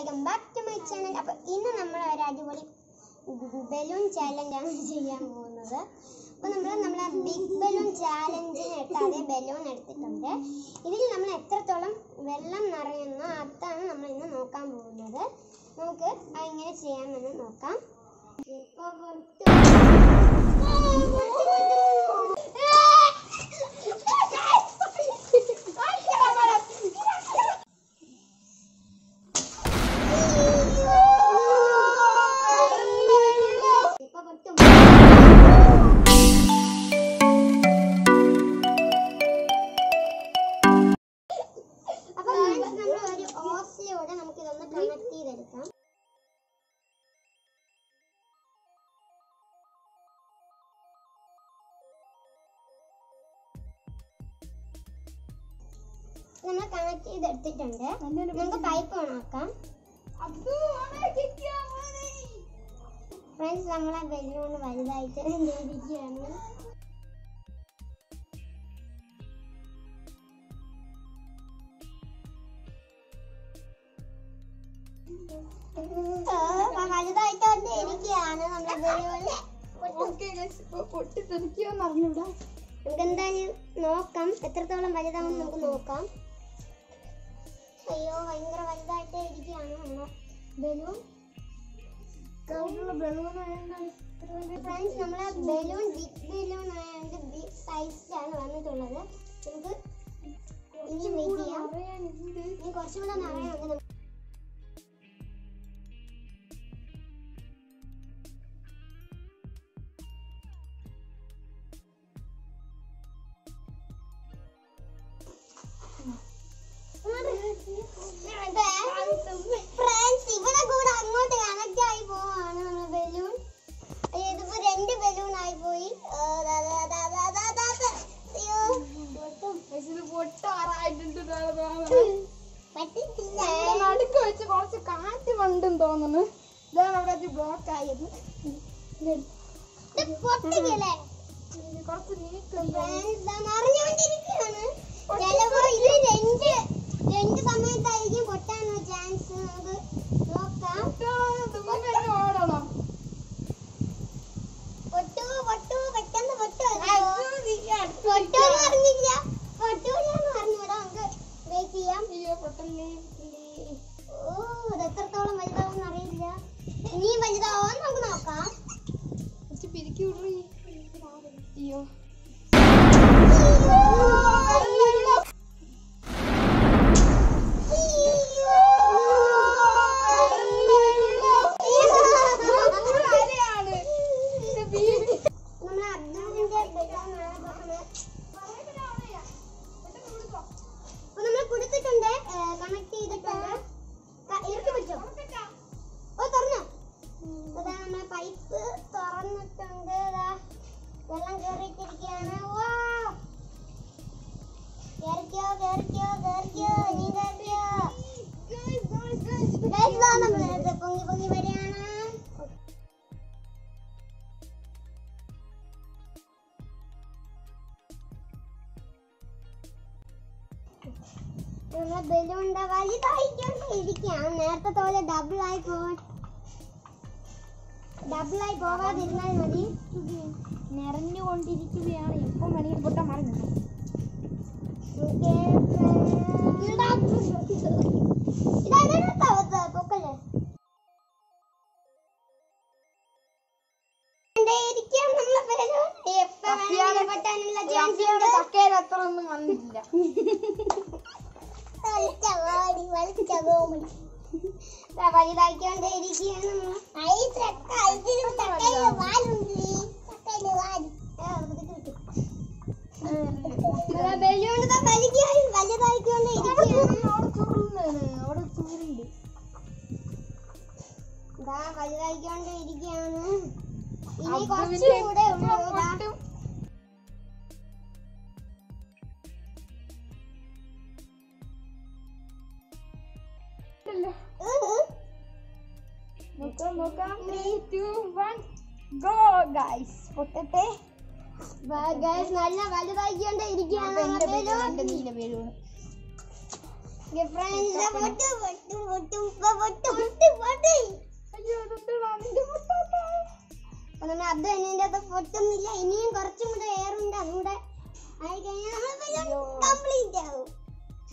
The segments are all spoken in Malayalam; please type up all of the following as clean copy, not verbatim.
Welcome back to my channel. അപ്പോൾ ഇന്ന് നമ്മൾ ഒരു അടിപൊളി ബലൂൺ ചാലഞ്ചാണ് ചെയ്യാൻ പോകുന്നത്. അപ്പോൾ നമ്മൾ ബിഗ് ബലൂൺ ചാലഞ്ചിന് എടുത്ത അതേ ബലൂൺ എടുത്തിട്ടുണ്ട്. ഇതിൽ നമ്മൾ എത്രത്തോളം വെള്ളം നിറയുന്നു അതാണ് നമ്മൾ ഇന്ന് നോക്കാൻ പോകുന്നത്. നമുക്ക് അതെങ്ങനെ ചെയ്യാമെന്ന് നോക്കാം. നമുക്കിതൊന്ന് കണക്ട് ചെയ്തെടുക്കാം. നമ്മൾ കണക്ട് ചെയ്തെടുത്തിട്ടുണ്ട്. നമുക്ക് പൈപ്പ് ഓണാക്കാം. ഫ്രണ്ട്സ്, നമ്മളെ ബലൂൺ വലുതായിട്ട് ഇരിക്കുകയാണ്. വലുതായിട്ടോണ്ട് ഇരിക്കുകയാണ് നമ്മുടെ ബലൂൺ. പൊട്ടിത്തെറിക്കുമെന്ന് അറിഞ്ഞൂടാ. നമുക്ക് എന്തായാലും നോക്കാം, എത്രത്തോളം വലുതാവും നമുക്ക് നോക്കാം. അയ്യോ, ഭയങ്കര വലുതായിട്ട് ഇരിക്കുകയാണ് നമ്മുടെ ബലൂൺ. ഫ്രണ്ട്സ്, നമ്മളെ ബലൂൺ ബിഗ് ബലൂൺ ആയതുകൊണ്ട് ബിഗ് സൈസിലാണ് വന്നിട്ടുള്ളത്. നമുക്ക് ഇനി വെയിറ്റ് ചെയ്യാം. ഇനി കുറച്ചുകൂടെ നിറയാനുണ്ട്. ഫ്രണ്ട്സ്, ഇവിടെ കൂടെ അങ്ങോട്ട് കണക്ട് ആയി പോവാണ് നമ്മുടെ ബലൂൺ. ഇതിപ്പോ 2 ബലൂൺ ആയി പോയി. നടുക്ക് വെച്ച് കുറച്ച് കാറ്റ് കൊണ്ടും തോന്നുന്നു. ഇതാണ് അവിടെ ബ്ലോക്ക് ആയത്. കുറച്ച് നിറഞ്ഞുകൊണ്ടിരിക്കുകയാണ്. ചിലപ്പോ ഇത് രണ്ട് സമയത്തായിരിക്കും പൊട്ടാനുള്ള ചാൻസ്. നമുക്ക് നോക്കാം. ഓടണം. പൊട്ടു പെട്ടെന്ന് അറിഞ്ഞില്ല. പൊട്ടൂലെന്ന് പറഞ്ഞൂടാ. നമുക്ക് വെയിറ്റ് ചെയ്യാം. ഓ, ഇത് എത്രത്തോളം വലുതാവും അറിയില്ല. ഇനിയും വലുതാവാൻ നമുക്ക് നോക്കാം. പിരിക്കി വിടറി. അയ്യോ, കണക്ട് ചെയ്തിട്ടുണ്ട്. ഇറക്കി വെച്ചോ. ഓ, തുറന്നോ. അതാ നമ്മളെ പൈപ്പ് തുറന്നിട്ടുണ്ട്. വെള്ളം കേറിയിട്ടിരിക്കുകയാണ്. പൊങ്ങി വരികയാണ്. നമ്മളെ ബലൂണിന്റെ വലുതായിക്കൊണ്ടിരിക്കുകയാണ്. നേരത്തെ പോലെ ഡബിളായി പോവാതിരുന്നാൽ മതി. നിറഞ്ഞുകൊണ്ടിരിക്കുകയാണ്. ഇപ്പം വേണമെങ്കിൽ പൊട്ടാൻ മറിഞ്ഞു. പൊക്കല്ലേ അത്ര ഒന്നും വന്നില്ല. വലുതായിക്കൊണ്ടേയിരിക്കുകയാണ്. ബലൂൺ വലുതായിക്കൊണ്ടേയിരിക്കുകയാണ്. ഇനി കുറച്ചുകൂടെ ഉള്ളൂ. നോക്കാം. 3, 2, 1 ഗോ ഗൈസ്. പൊട്ടട്ടെ. നല്ല വലുതായിക്കൊണ്ടേയിരിക്കുകയാണ്. നീല ബലൂൺ. ഫ്രണ്ട്സ്, അപ്പൊ നമ്മൾ അബ്ദു അതിന്റെ അകത്ത് പൊട്ടുന്നില്ല. ഇനിയും കുറച്ചും കൂടെ എയറുണ്ട്. അതുകൂടെ ആയി കഴിഞ്ഞാൽ നമ്മൾ കംപ്ലീറ്റ് ആവും.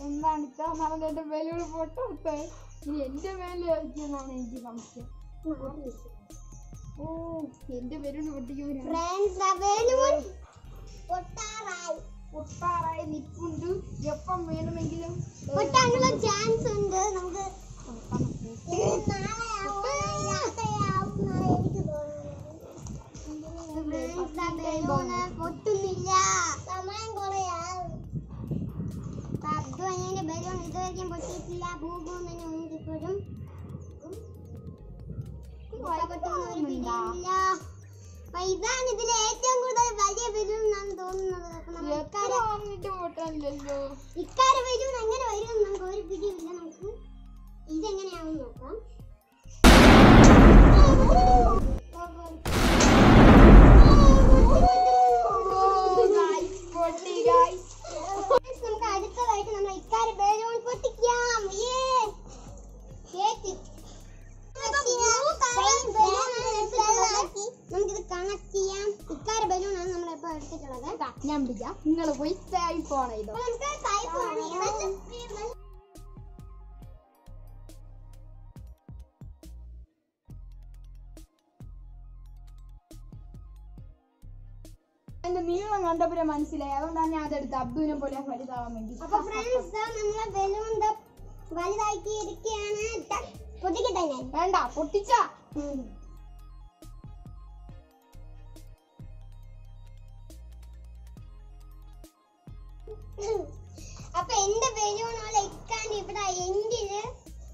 എന്താണ് എന്റെ ബലൂൺ പൊട്ടത്തെ ഇനി എന്റെ മേലെ എന്നാണ് എനിക്ക് സംശയം. ഓ എന്റെ ബലൂൺ പൊട്ടാറായി നിൽപ്പുണ്ട്. എപ്പം വേണമെങ്കിലും പൊട്ടാനുള്ള ചാൻസ് ഉണ്ട്. നമുക്ക് പൊട്ടുന്നില്ല. സമയം കുറയാവും. അബ്ദു അതിന്റെ ബലൂൺ ഇതുവരെയും പൊട്ടിയിട്ടില്ല. ഭൂഭൂന്ന് തന്നെ ഇപ്പോഴും ഇതാണ് ഇതിൽ ഏറ്റവും കൂടുതൽ വലിയ ബലൂൺ എന്നാണ് തോന്നുന്നത്. ഇക്കാര ബലൂൺ എങ്ങനെ വരും നമുക്ക് ഒരു പിടിയില്ല. നമുക്ക് ഇതെങ്ങനെയാവും നോക്കാം. നമുക്ക് അടുത്തതായിട്ട് നമ്മൾ ഇക്കാര ബലൂൺ പൊട്ടിക്കാം. നമുക്കിത് കണക്ട് ചെയ്യാം. ഇക്കാര ബലൂൺ ആണ് നമ്മളിപ്പോ എടുത്തിട്ടുള്ളത്. ഞാൻ പിടിക്കാം. നിങ്ങൾ പോയി സേഫ് ഓൺ ചെയ്തോ. എന്റെ നീളം കണ്ടപ്പോഴേ മനസ്സിലായി. അതുകൊണ്ടാണ് ഞാൻ അതെടുത്ത് അബ്ദുവിനെ പോലെ വലുതാവാൻ വേണ്ടി. അപ്പൊ ഫ്രണ്ട്സ് നമ്മളെ ബലൂൺ വലുതാക്കി ഇരിക്കുകയാണ്. പൊട്ടിക്കട്ടെ ഞാൻ? വേണ്ട, പൊട്ടിച്ച അപ്പൊ എന്റെ ബലൂണോലെ ഇക്കാൻ ഇവിടെ എങ്കില്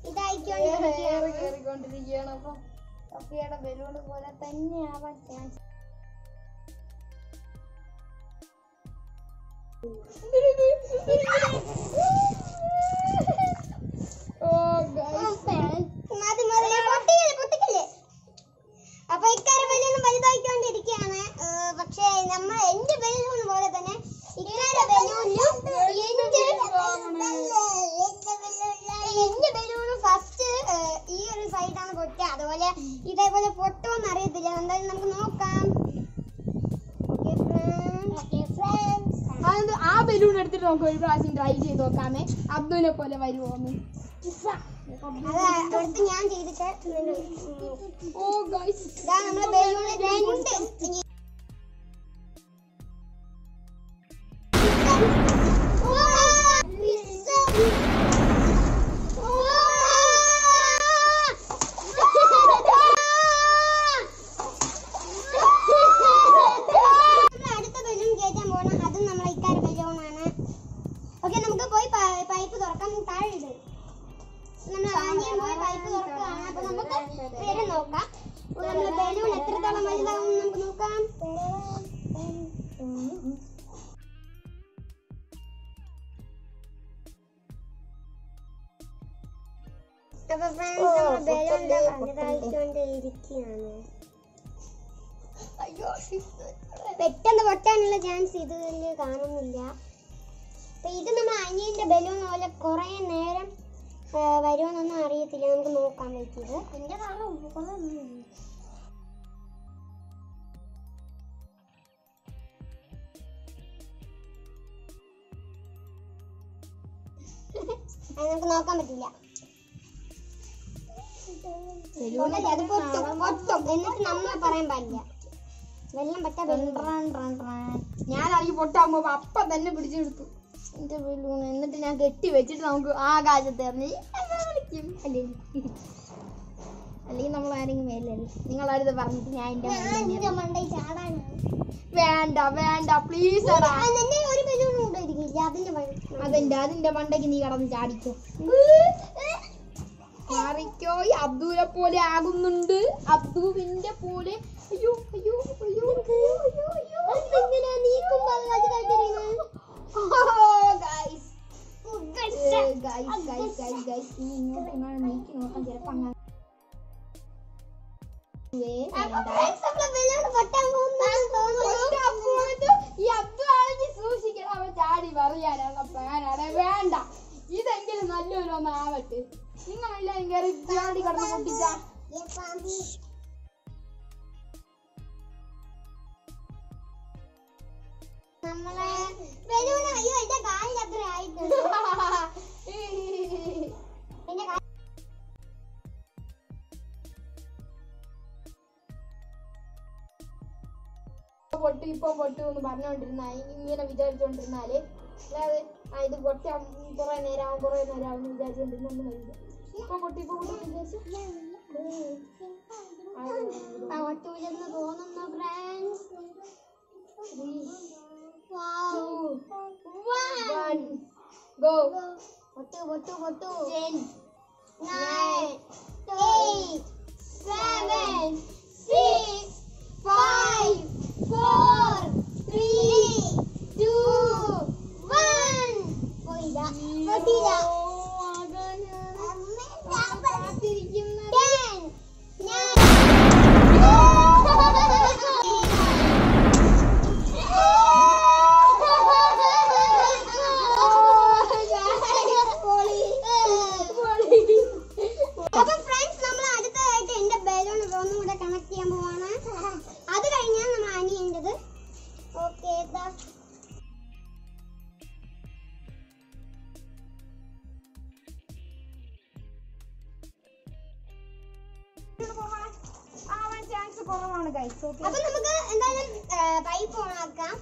ഇതായിക്കൊണ്ടിരിക്കുകയാണ്. അപ്പൊ സഫിയുടെ ബലൂൺ പോലെ തന്നെ ആവാൻ ചാൻസ്. അപ്പൊ ഇക്കാര ബലൂൺ വലുതായിക്കൊണ്ടിരിക്കുകയാണ്. പക്ഷെ നമ്മൾ എന്റെ ബലൂൺ പോലെ തന്നെ ഇക്കാര ബലൂണിലും എന്റെ ബലൂണ് ഫസ്റ്റ് ഈ ഒരു സൈഡാണ് പൊട്ടുക. അതുപോലെ ഇതേപോലെ പൊട്ടുമെന്ന് അറിയത്തില്ല. എന്തായാലും നമുക്ക് നോക്കാം. ആ ബലൂൺ എടുത്തിട്ട് നമുക്ക് ഒരു പ്രാവശ്യം ട്രൈ ചെയ്ത് നോക്കാമേ അബ്ദുവിനെ പോലെ വരുമോന്ന്. അടുത്ത് ഞാൻ ചെയ്തിട്ട് ഓ ഗൈസ് നമ്മളെ ബലൂണ് രണ്ട് അടുത്ത ബലൂൺ കയറ്റാൻ പോകണം. അതും നമ്മളെ ഇക്കാര ബലൂണാണ്. ഓക്കെ, നമുക്ക് പോയി പൈപ്പ് തുറക്കാം. താഴെ ഇത് നമ്മൾ ആദ്യം പോയി പൈപ്പ് തുറക്കുകയാണ്. അപ്പൊ നമുക്ക് പേര് നോക്കാം. നമ്മുടെ ബലൂൺ എത്രത്തോളം വലുതാവും നമുക്ക് നോക്കാം. അപ്പൊ ഫ്രണ്ട്സ് നമ്മുടെ ബലൂൺ വലുതായിക്കൊണ്ടിരിക്കുകയാണ്. പെട്ടെന്ന് പൊട്ടാനുള്ള ചാൻസ് ഇതിൽ കാണുന്നില്ല. അപ്പൊ ഇത് നമ്മൾ അനിയന്റെ ബലൂൺ പോലെ കുറെ നേരം വരുമെന്നൊന്നും അറിയത്തില്ല. നമുക്ക് നോക്കാൻ പറ്റിയത് എന്റെ കാരണം നമുക്ക് നോക്കാൻ പറ്റില്ല. അത് പൊട്ടും എന്നിട്ട് നമ്മൾ പറയാൻ പാടില്ല. വെള്ളം പറ്റാ ഞാനാണെങ്കിൽ പൊട്ടാൻ പോകുമ്പോ അപ്പ തന്നെ പിടിച്ചെടുത്തു എന്റെ ബലൂൺ. എന്നിട്ട് ഞാൻ കെട്ടി വെച്ചിട്ട് നമുക്ക് ആകാശത്ത് എറിഞ്ഞ് വിളിക്കും. അല്ലെങ്കിൽ നമ്മൾ ആരെങ്കിലും മേലല്ലേ നിങ്ങളടുത്ത് പറഞ്ഞിട്ട് ഞാൻ എന്റെ മണ്ടയിൽ ചാടാൻ വേണ്ട വേണ്ട പ്ലീസ് ഒരു ബലൂൺ കൂടെ ഇരിക്കില്ല. അതിന്റെ മണ്ടയ്ക്ക് നീ കടന്ന് ചാടിക്കോ. മാറിക്കോ. അബ്ദുവിനെ പോലെ ആകുന്നുണ്ട്. അബ്ദുവിന്റെ പോലെ. അയ്യോ അയ്യോ അയ്യോ അയ്യോ അയ്യോ ഈ അബ്ദു ആണെങ്കിൽ സൂക്ഷിക്കണം. അവൻ ചാടി പറയാനാണ് പ്ലാനാണ്. വേണ്ട, ഇതെങ്കിലും നല്ലൊരു ഒന്നാവട്ടെ. നിങ്ങളെല്ലാം കയറി ചാടി കടന്ന് പൊട്ടിച്ച നമ്മളെ ബലൂൺ അയ്യോ എന്റെ കാലിൽ അത്ര ആയിട്ടുണ്ട് എന്റെ പൊട്ടു ഇപ്പൊ പൊട്ടു എന്ന് പറഞ്ഞോണ്ടിരുന്ന ഇങ്ങനെ വിചാരിച്ചോണ്ടിരുന്നാല് അതായത് ഇത് പൊട്ടി കുറെ നേരം വിചാരിച്ചോണ്ടിരുന്നൊന്നും വരില്ല. ഇപ്പൊ പൊട്ടി പൊട്ടൂലെന്ന് തോന്നുന്നു ഫ്രണ്ട്സ്. 1 go. പൊട്ടു 10 9 8 7 6 5 4 3 2 1 പോയില്ല പൊട്ടിയില്ല. 10 അപ്പൊ ഫ്രണ്ട്സ് നമ്മൾ അടുത്തതായിട്ട് എന്റെ ബലൂൺ ഒന്നും കൂടെ കണക്ട് ചെയ്യാൻ പോവാണ്. അത് കഴിഞ്ഞാൽ നമ്മൾ അനിയേണ്ടത്. ഓക്കെ ചാൻസ് കുറവാണ് ഗൈസ്. അപ്പൊ നമുക്ക് എന്തായാലും പൈപ്പ് ഓൺ ആക്കാം.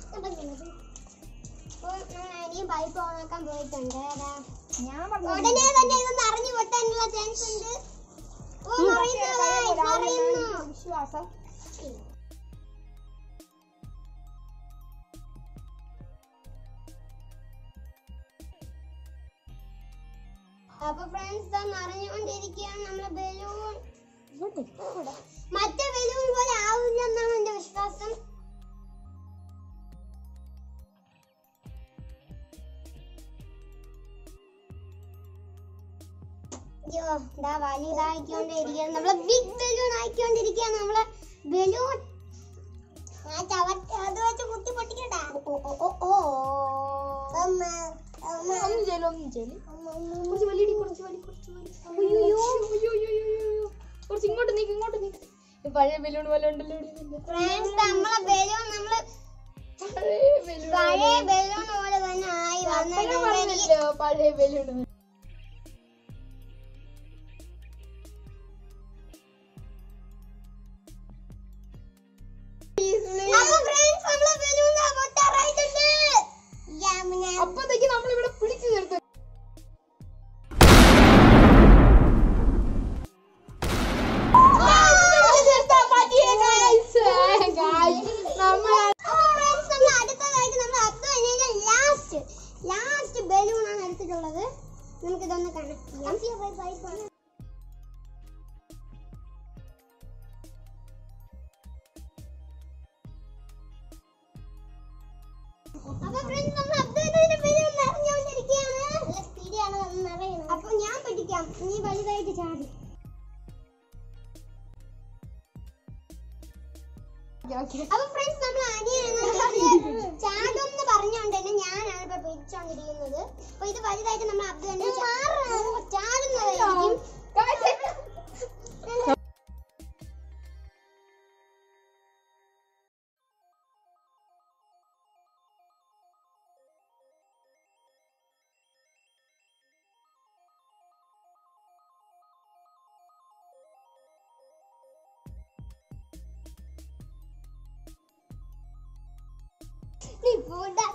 അനിയും പൈപ്പ് ഓൺ ആക്കാൻ പോയിട്ടുണ്ട്. ഞാൻ ഉടനെ തന്നെ ഇതൊന്ന് അറിഞ്ഞു പൊട്ടാനുള്ള ചാൻസ് ഉണ്ട്. വിശ്വാസം. അപ്പൊ ഫ്രണ്ട്സ് അറിഞ്ഞുകൊണ്ടിരിക്കുകയാണ് നമ്മളെ ബലൂൺ. മറ്റേ ബലൂൺ പോലെ ആവില്ല എന്നാണ് എന്റെ വിശ്വാസം. അയ്യോ ഇതാ വലുതായിക്കൊണ്ടിരിക്കുകയാണ്. നമ്മളെ ബിഗ് ബലൂൺ ആയിക്കൊണ്ടിരിക്കുകയാണ്. നമ്മളെ ബലൂൺ അത് വെച്ച് കുത്തി പൊട്ടിക്കണ്ട. കുറച്ച് ഇങ്ങോട്ട് നീക്ക് പഴയ ബലൂൺ പോലെ ഉണ്ടല്ലോ. നമ്മളെ ബലൂൺ നമ്മള് പഴയ ബലൂൺ പോലെ തന്നെ ആയി വന്നല്ലോ. പഴയ ബലൂൺ അപ്പത്തേക്ക് നമ്മളിവിടെ പിടിച്ചു നിർത്തും. ലാസ്റ്റ് ബലൂൺ ആണ് എടുത്തിട്ടുള്ളത്. നമുക്ക് ഇതൊന്ന് കണക്ട് ചെയ്യാം. അപ്പൊ ഫ്രണ്ട്സ് നമ്മൾ അബ്ദുവിന്റെ ബലൂൺ നിറഞ്ഞുകൊണ്ടിരിക്കുകയാണ്. സ്പീഡിയാണ് നിറയുന്നത്. അപ്പൊ ഞാൻ പിടിക്കാം, നീ വലുതായിട്ട് ചാടി. അപ്പൊ ഫ്രണ്ട്സ് നമ്മൾ ചാടും എന്ന് പറഞ്ഞുകൊണ്ട് തന്നെ ഞാനാണ് ഇപ്പൊ പിടിച്ചോണ്ടിരിക്കുന്നത്. അപ്പൊ ഇത് വലുതായിട്ട് നമ്മൾ അബ്ദു തന്നെ ചാടുന്നതായിരിക്കും. Before that,